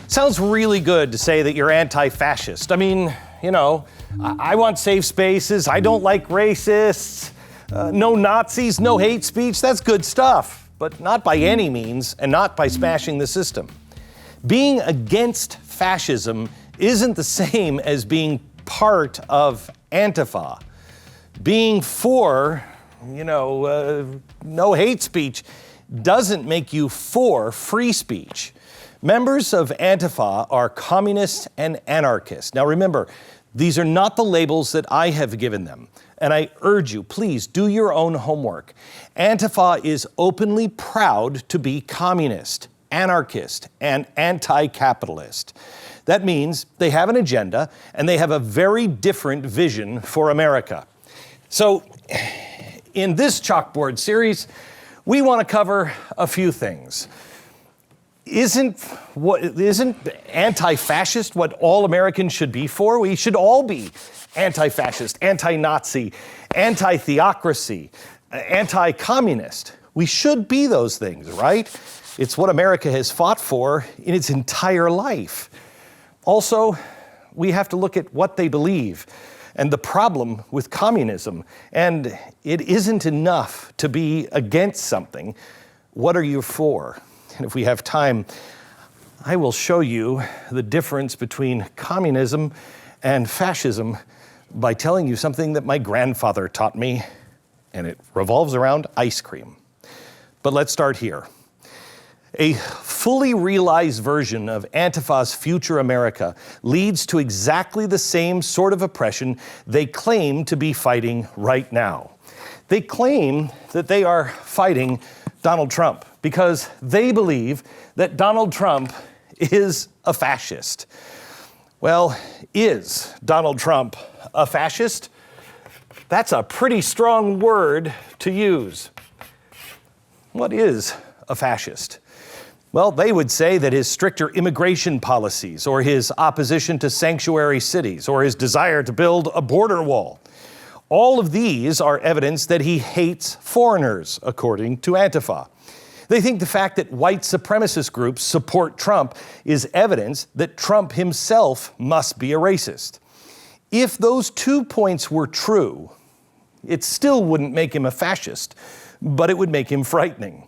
Sounds really good to say that you're anti-fascist. I mean, you know, I want safe spaces, I don't like racists, no Nazis, no hate speech, that's good stuff. But not by any means, and not by smashing the system. Being against fascism isn't the same as being part of Antifa. Being for, no hate speech doesn't make you for free speech. Members of Antifa are communists and anarchists. Now remember, these are not the labels that I have given them. And I urge you, please do your own homework. Antifa is openly proud to be communist, anarchist, and anti-capitalist. That means they have an agenda and they have a very different vision for America. So in this chalkboard series, we want to cover a few things. Isn't anti-fascist what all Americans should be for? We should all be anti-fascist, anti-Nazi, anti-theocracy, anti-communist. We should be those things, right? It's what America has fought for in its entire life. Also, we have to look at what they believe and the problem with communism. And it isn't enough to be against something. What are you for? And if we have time, I will show you the difference between communism and fascism by telling you something that my grandfather taught me, and it revolves around ice cream. But let's start here. A fully realized version of Antifa's future America leads to exactly the same sort of oppression they claim to be fighting right now. They claim that they are fighting Donald Trump because they believe that Donald Trump is a fascist. Well, is Donald Trump a fascist? That's a pretty strong word to use. What is a fascist? Well, they would say that his stricter immigration policies, or his opposition to sanctuary cities, or his desire to build a border wall, all of these are evidence that he hates foreigners, according to Antifa. They think the fact that white supremacist groups support Trump is evidence that Trump himself must be a racist. If those 2 points were true, it still wouldn't make him a fascist, but it would make him frightening.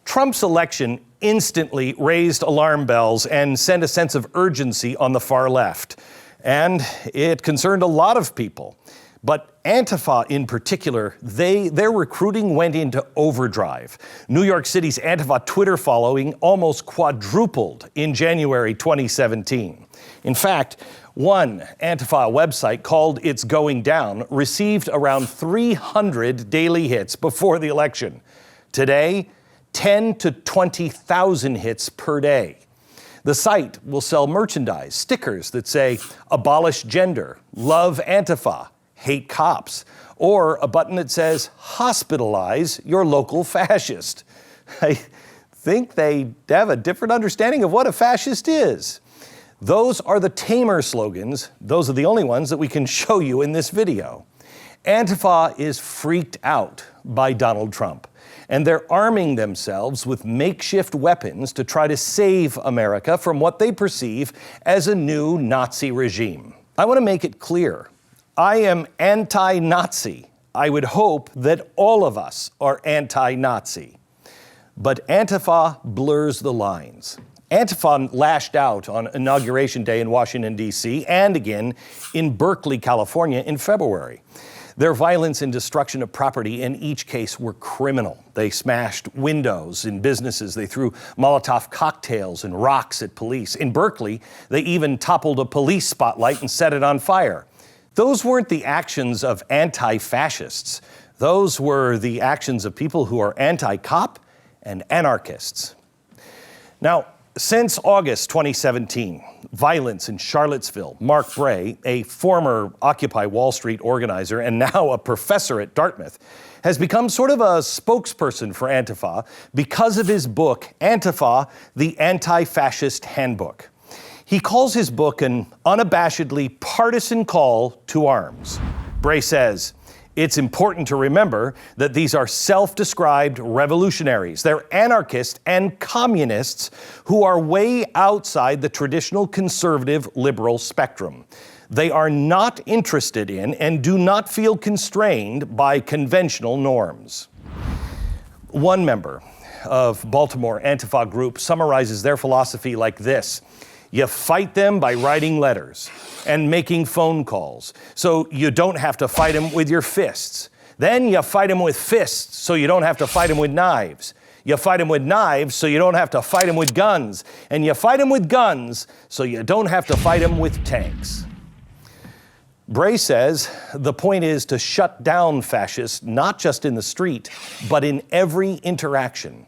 Trump's election instantly raised alarm bells and sent a sense of urgency on the far left. And it concerned a lot of people. But Antifa in particular, their recruiting went into overdrive. New York City's Antifa Twitter following almost quadrupled in January 2017. In fact, one Antifa website called It's Going Down received around 300 daily hits before the election. Today, 10 to 20,000 hits per day. The site will sell merchandise, stickers that say, abolish gender, love Antifa, hate cops, or a button that says, hospitalize your local fascist. I think they have a different understanding of what a fascist is. Those are the tamer slogans. Those are the only ones that we can show you in this video. Antifa is freaked out by Donald Trump, and they're arming themselves with makeshift weapons to try to save America from what they perceive as a new Nazi regime. I want to make it clear. I am anti-Nazi. I would hope that all of us are anti-Nazi. But Antifa blurs the lines. Antifa lashed out on Inauguration Day in Washington, D.C., and again in Berkeley, California in February. Their violence and destruction of property in each case were criminal. They smashed windows in businesses. They threw Molotov cocktails and rocks at police. In Berkeley, they even toppled a police spotlight and set it on fire. Those weren't the actions of anti-fascists. Those were the actions of people who are anti-cop and anarchists. Now, since August 2017, violence in Charlottesville, Mark Bray, a former Occupy Wall Street organizer and now a professor at Dartmouth, has become sort of a spokesperson for Antifa because of his book, Antifa, the Anti-Fascist Handbook. He calls his book an unabashedly partisan call to arms. Bray says, It's important to remember that these are self-described revolutionaries. They're anarchists and communists who are way outside the traditional conservative liberal spectrum. They are not interested in and do not feel constrained by conventional norms. One member of Baltimore Antifa group summarizes their philosophy like this: you fight them by writing letters and making phone calls, so you don't have to fight them with your fists. Then you fight them with fists, so you don't have to fight them with knives. You fight them with knives, so you don't have to fight them with guns. And you fight them with guns, so you don't have to fight them with tanks. Bray says the point is to shut down fascists, not just in the street, but in every interaction.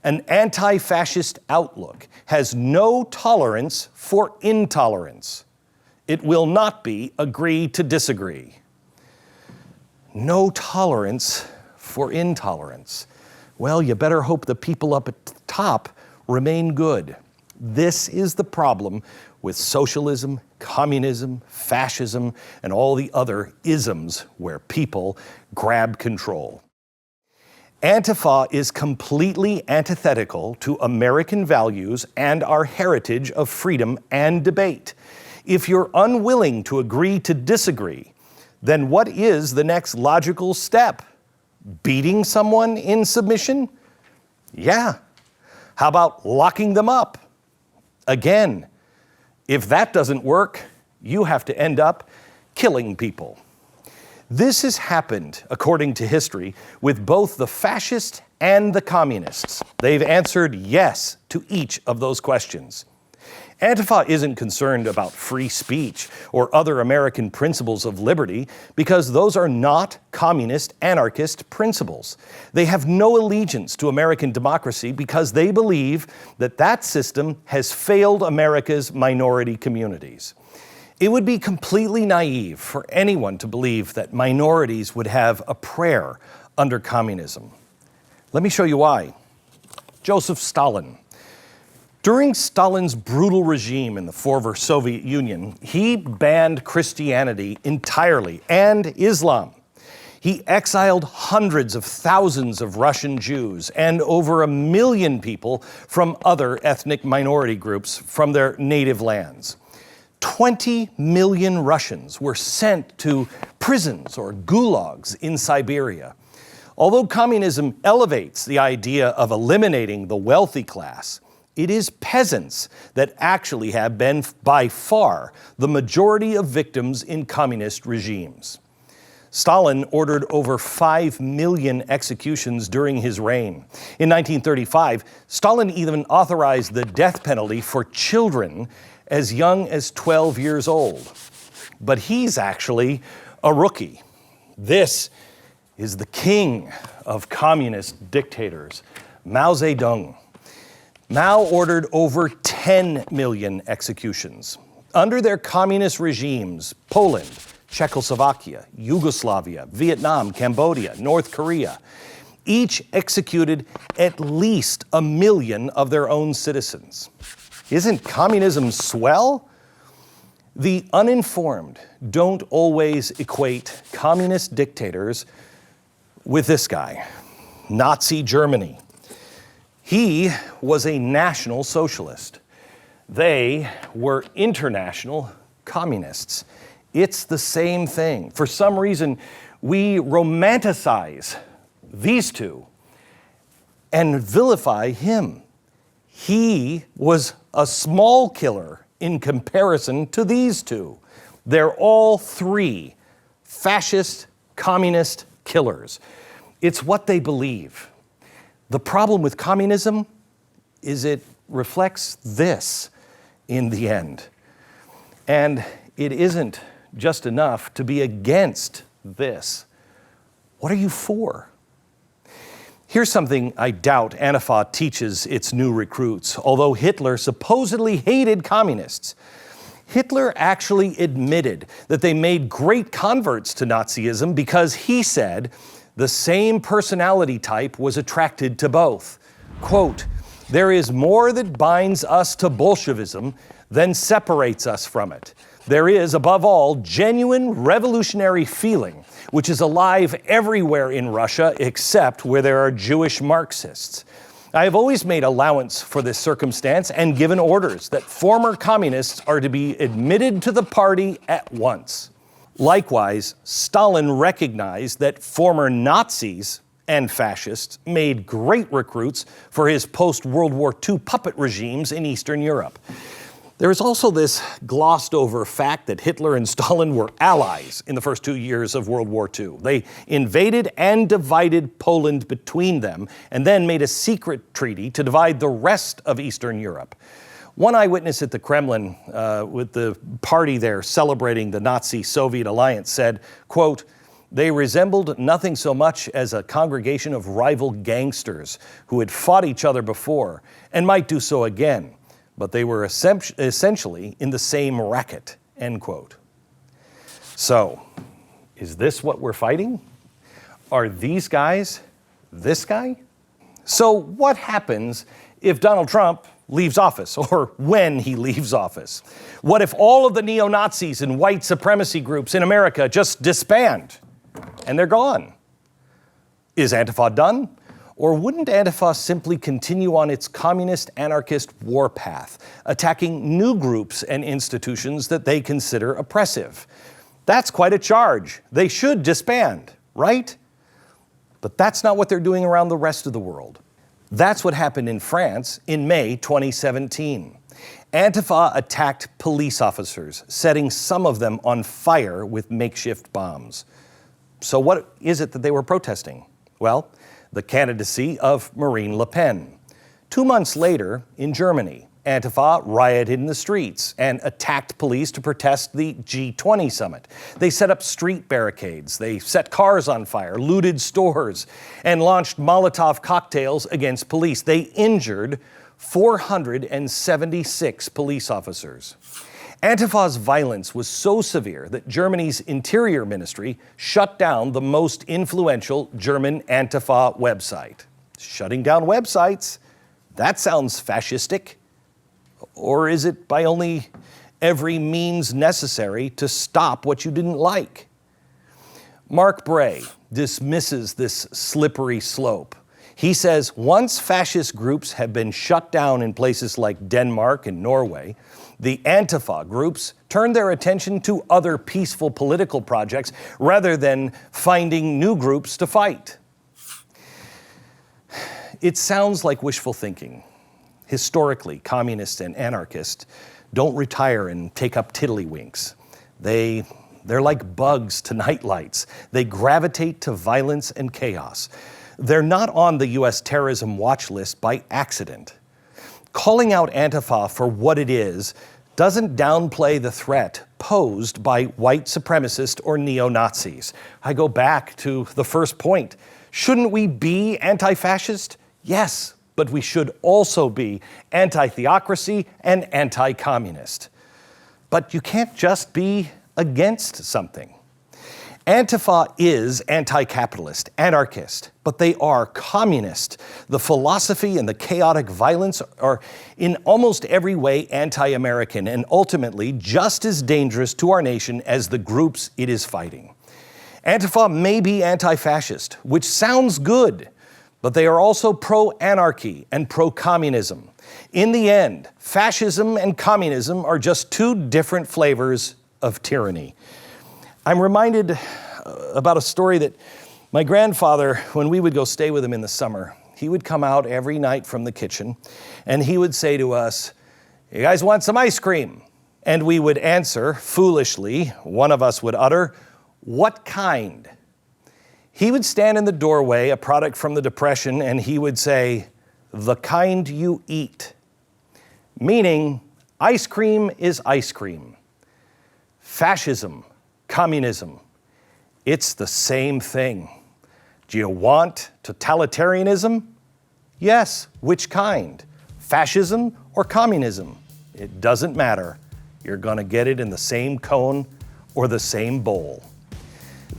An anti-fascist outlook has no tolerance for intolerance. It will not be agree to disagree. No tolerance for intolerance. Well, you better hope the people up at the top remain good. This is the problem with socialism, communism, fascism, and all the other isms where people grab control. Antifa is completely antithetical to American values and our heritage of freedom and debate. If you're unwilling to agree to disagree, then what is the next logical step? Beating someone in submission? Yeah. How about locking them up? Again, if that doesn't work, you have to end up killing people. This has happened, according to history, with both the fascists and the communists. They've answered yes to each of those questions. Antifa isn't concerned about free speech or other American principles of liberty because those are not communist, anarchist principles. They have no allegiance to American democracy because they believe that that system has failed America's minority communities. It would be completely naive for anyone to believe that minorities would have a prayer under communism. Let me show you why. Joseph Stalin. During Stalin's brutal regime in the former Soviet Union, he banned Christianity entirely and Islam. He exiled hundreds of thousands of Russian Jews and over 1 million people from other ethnic minority groups from their native lands. 20 million Russians were sent to prisons or gulags in Siberia. Although communism elevates the idea of eliminating the wealthy class, it is peasants that actually have been, by far, the majority of victims in communist regimes. Stalin ordered over 5 million executions during his reign. In 1935, Stalin even authorized the death penalty for children as young as 12 years old. But he's actually a rookie. This is the king of communist dictators, Mao Zedong. Mao ordered over 10 million executions. Under their communist regimes, Poland, Czechoslovakia, Yugoslavia, Vietnam, Cambodia, North Korea, each executed at least 1 million of their own citizens. Isn't communism swell? The uninformed don't always equate communist dictators with this guy, Nazi Germany. He was a national socialist. They were international communists. It's the same thing. For some reason, we romanticize these two and vilify him. He was a small killer in comparison to these two. They're all three fascist, communist killers. It's what they believe. The problem with communism is it reflects this in the end. And it isn't just enough to be against this. What are you for? Here's something I doubt Antifa teaches its new recruits. Although Hitler supposedly hated communists, Hitler actually admitted that they made great converts to Nazism because he said the same personality type was attracted to both. Quote, "There is more that binds us to Bolshevism than separates us from it. There is, above all, genuine revolutionary feeling, which is alive everywhere in Russia except where there are Jewish Marxists. I have always made allowance for this circumstance and given orders that former communists are to be admitted to the party at once. Likewise, Stalin recognized that former Nazis and fascists made great recruits for his post-World War II puppet regimes in Eastern Europe. There is also this glossed over fact that Hitler and Stalin were allies in the first 2 years of World War II. They invaded and divided Poland between them and then made a secret treaty to divide the rest of Eastern Europe. One eyewitness at the Kremlin with the party there celebrating the Nazi-Soviet alliance said, quote, "They resembled nothing so much as a congregation of rival gangsters who had fought each other before and might do so again. But they were essentially in the same racket," end quote. So, is this what we're fighting? Are these guys this guy? So what happens if Donald Trump leaves office, or when he leaves office? What if all of the neo-Nazis and white supremacy groups in America just disband and they're gone? Is Antifa done? Or wouldn't Antifa simply continue on its communist anarchist warpath, attacking new groups and institutions that they consider oppressive? That's quite a charge. They should disband, right? But that's not what they're doing around the rest of the world. That's what happened in France in May 2017. Antifa attacked police officers, setting some of them on fire with makeshift bombs. So what is it that they were protesting? Well, the candidacy of Marine Le Pen. 2 months later, in Germany, Antifa rioted in the streets and attacked police to protest the G20 summit. They set up street barricades, they set cars on fire, looted stores, and launched Molotov cocktails against police. They injured 476 police officers. Antifa's violence was so severe that Germany's Interior Ministry shut down the most influential German Antifa website. Shutting down websites? That sounds fascistic. Or is it by only every means necessary to stop what you didn't like? Mark Bray dismisses this slippery slope. He says once fascist groups have been shut down in places like Denmark and Norway, the Antifa groups turn their attention to other peaceful political projects rather than finding new groups to fight. It sounds like wishful thinking. Historically, communists and anarchists don't retire and take up tiddlywinks. They're like bugs to nightlights. They gravitate to violence and chaos. They're not on the U.S. terrorism watch list by accident. Calling out Antifa for what it is doesn't downplay the threat posed by white supremacists or neo-Nazis. I go back to the first point. Shouldn't we be anti-fascist? Yes, but we should also be anti-theocracy and anti-communist. But you can't just be against something. Antifa is anti-capitalist, anarchist, but they are communist. The philosophy and the chaotic violence are in almost every way anti-American and ultimately just as dangerous to our nation as the groups it is fighting. Antifa may be anti-fascist, which sounds good, but they are also pro-anarchy and pro-communism. In the end, fascism and communism are just two different flavors of tyranny. I'm reminded about a story that my grandfather, when we would go stay with him in the summer, he would come out every night from the kitchen and he would say to us, "You guys want some ice cream?" And we would answer, foolishly, one of us would utter, "What kind?" He would stand in the doorway, a product from the Depression, and he would say, "The kind you eat." Meaning, ice cream is ice cream. Fascism, communism, it's the same thing. Do you want totalitarianism? Yes. Which kind? Fascism or communism? It doesn't matter. You're going to get it in the same cone or the same bowl.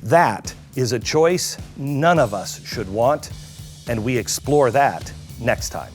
That is a choice none of us should want, and we explore that next time.